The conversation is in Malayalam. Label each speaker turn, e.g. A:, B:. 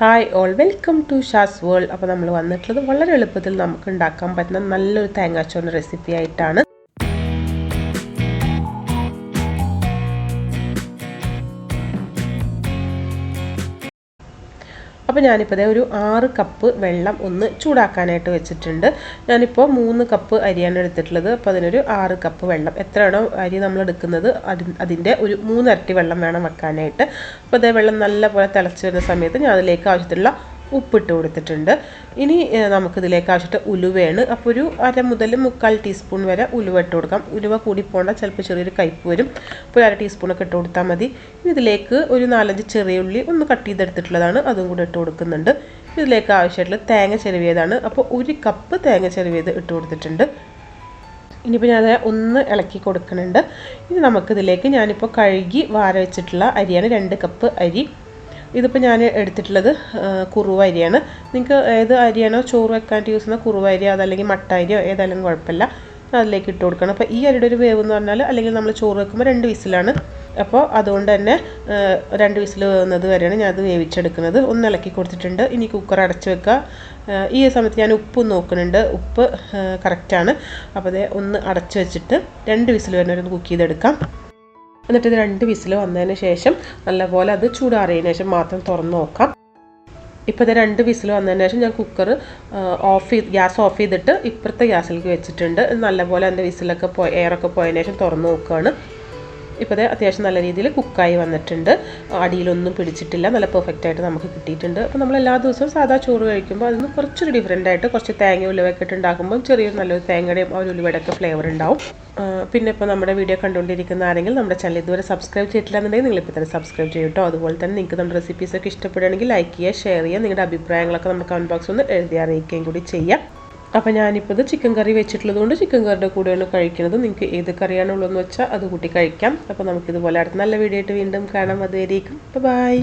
A: Hi all welcome to Shaz world. അപ്പോൾ നമ്മൾ വന്നിട്ടുള്ളത് വളരെ എളുപ്പത്തിൽ നമുക്ക് ഉണ്ടാക്കാൻ പറ്റുന്ന നല്ലൊരു തേങ്ങാച്ചോറിൻ്റെ റെസിപ്പി ആയിട്ടാണ്. അപ്പോൾ ഞാനിപ്പോൾ ഒരു 6 കപ്പ് വെള്ളം ഒന്ന് ചൂടാക്കാനായിട്ട് വെച്ചിട്ടുണ്ട്. ഞാനിപ്പോൾ 3 കപ്പ് അരിയാണ് എടുത്തിട്ടുള്ളത്. അപ്പോൾ അതിനൊരു 6 കപ്പ് വെള്ളം, എത്രയാണോ അരി നമ്മൾ എടുക്കുന്നത് അതിൻ്റെ ഒരു 3 ഇരട്ടി വെള്ളം വേണം വെക്കാനായിട്ട്. അപ്പോൾ അതേ വെള്ളം നല്ലപോലെ തിളച്ച് വരുന്ന സമയത്ത് ഞാൻ അതിലേക്ക് ആവശ്യത്തിലുള്ള ഉപ്പിട്ട് കൊടുത്തിട്ടുണ്ട്. ഇനി നമുക്കിതിലേക്ക് ആവശ്യമായിട്ട് ഉലുവയാണ്. അപ്പോൾ ഒരു 1/2 മുതൽ 3/4 ടീസ്പൂൺ വരെ ഉലുവ ഇട്ട് കൊടുക്കാം. ഉലുവ കൂടി പോകേണ്ട, ചിലപ്പോൾ ചെറിയൊരു കയ്പ്പ് വരും. അപ്പോൾ 1/2 ടീസ്പൂണൊക്കെ ഇട്ട് കൊടുത്താൽ മതി. ഇതിലേക്ക് ഒരു 4-5 ചെറിയ ഉള്ളി ഒന്ന് കട്ട് ചെയ്തെടുത്തിട്ടുള്ളതാണ്, അതും കൂടി ഇട്ട് കൊടുക്കുന്നുണ്ട്. ഇതിലേക്ക് ആവശ്യമായിട്ടുള്ള തേങ്ങ ചിരവിയതാണ്. അപ്പോൾ 1 കപ്പ് തേങ്ങ ചിരവിയത് ഇട്ട് കൊടുത്തിട്ടുണ്ട്. ഇനിയിപ്പോൾ ഞാൻ ഒന്ന് ഇളക്കി കൊടുക്കുന്നുണ്ട്. ഇനി നമുക്കിതിലേക്ക് ഞാനിപ്പോൾ കഴുകി വാര വെച്ചിട്ടുള്ള അരിയാണ്, 2 കപ്പ് അരി. ഇതിപ്പോൾ ഞാൻ എടുത്തിട്ടുള്ളത് കുറുവ അരിയാണ്. നിങ്ങൾക്ക് ഏത് അരിയാണോ ചോറ് വെക്കാനായിട്ട് യൂസ് ചെയ്യുന്ന കുറുവ അരി, അതല്ലെങ്കിൽ മട്ട അരിയോ ഏതായാലും കുഴപ്പമില്ല, അതിലേക്ക് ഇട്ട് കൊടുക്കണം. അപ്പോൾ ഈ അരിയുടെ ഒരു വേവ് എന്ന് പറഞ്ഞാൽ, അല്ലെങ്കിൽ നമ്മൾ ചോറ് വെക്കുമ്പോൾ 2 വിസിലാണ്. അപ്പോൾ അതുകൊണ്ട് തന്നെ 2 വിസിൽ വേവുന്നത് വരെയാണ് ഞാനത് വേവിച്ചെടുക്കുന്നത്. ഒന്ന് ഇളക്കി കൊടുത്തിട്ടുണ്ട്. ഇനി കുക്കർ അടച്ച് വെക്കുക. ഈ സമയത്ത് ഞാൻ ഉപ്പ് നോക്കുന്നുണ്ട്, ഉപ്പ് കറക്റ്റാണ്. അപ്പോൾ അത് ഒന്ന് അടച്ച് വെച്ചിട്ട് 2 വിസിൽ വരെ ഒന്ന് കുക്ക് ചെയ്തെടുക്കാം. എന്നിട്ട് ഇത് 2 വിസിൽ വന്നതിന് ശേഷം നല്ലപോലെ അത് ചൂടാറിയതിന് ശേഷം മാത്രം തുറന്ന് നോക്കാം. ഇപ്പോൾ ഇത് 2 വിസിൽ വന്നതിന് ശേഷം ഞാൻ കുക്കർ ഗ്യാസ് ഓഫ് ചെയ്തിട്ട് ഇപ്പുറത്തെ ഗ്യാസിലേക്ക് വെച്ചിട്ടുണ്ട്. നല്ലപോലെ അതിൻ്റെ വിസിലൊക്കെ എയറൊക്കെ പോയതിന് ശേഷം തുറന്ന് നോക്കുകയാണ്. ഇപ്പോൾ ഇത് അത്യാവശ്യം നല്ല രീതിയിൽ കുക്കായി വന്നിട്ടുണ്ട്. അടിയിലൊന്നും പിടിച്ചിട്ടില്ല, നല്ല പെർഫെക്റ്റ് ആയിട്ട് നമുക്ക് കിട്ടിയിട്ടുണ്ട്. അപ്പോൾ നമ്മൾ എല്ലാ ദിവസവും സാധാ ചോറ് കഴിക്കുമ്പോൾ അതിന് കുറച്ചൊരു ഡിഫറെൻ്റ് ആയിട്ട് കുറച്ച് തേങ്ങ ഉലുവയൊക്കെ ഇട്ട് ഉണ്ടാക്കുമ്പോൾ ചെറിയൊരു നല്ലൊരു തേങ്ങയുടെയും ഒരു ഉലുവയുടെയൊക്കെ ഫ്ലേവർ ഉണ്ടാവും. പിന്നെ ഇപ്പോൾ നമ്മുടെ വീഡിയോ കണ്ടുകൊണ്ടിരിക്കുന്ന ആരെങ്കിലും നമ്മുടെ ചാനൽ ഇതുവരെ സബ്സ്ക്രൈബ് ചെയ്തിട്ടില്ല എന്നുണ്ടെങ്കിൽ നിങ്ങളിപ്പോൾ തന്നെ സബ്സ്ക്രൈബ് ചെയ്യട്ടോ. അതുപോലെ തന്നെ നിങ്ങൾക്ക് നമ്മുടെ റെസിപ്പീസൊക്കെ ഇഷ്ടപ്പെടുകയാണെങ്കിൽ ലൈക്ക് ചെയ്യുക, ഷെയർ ചെയ്യുക, നിങ്ങളുടെ അഭിപ്രായങ്ങളൊക്കെ നമ്മുടെ കമൻറ്റ് ബോക്സിൽ ഒന്ന് എഴുതി അറിയിക്കുകയും കൂടി ചെയ്യാം. അപ്പോൾ ഞാനിപ്പോൾ ഇത് ചിക്കൻ കറി വെച്ചിട്ടുള്ളത് കൊണ്ട് ചിക്കൻ കറിയുടെ കൂടെയാണ് കഴിക്കുന്നത്. നിങ്ങൾക്ക് ഏത് കറിയാണുള്ളതെന്ന് വെച്ചാൽ അത് കൂട്ടി കഴിക്കാം. അപ്പോൾ നമുക്കിതുപോലെ അടുത്ത നല്ല വീഡിയോ ആയിട്ട് വീണ്ടും കാണാം. അതുവരേക്കും ബൈ.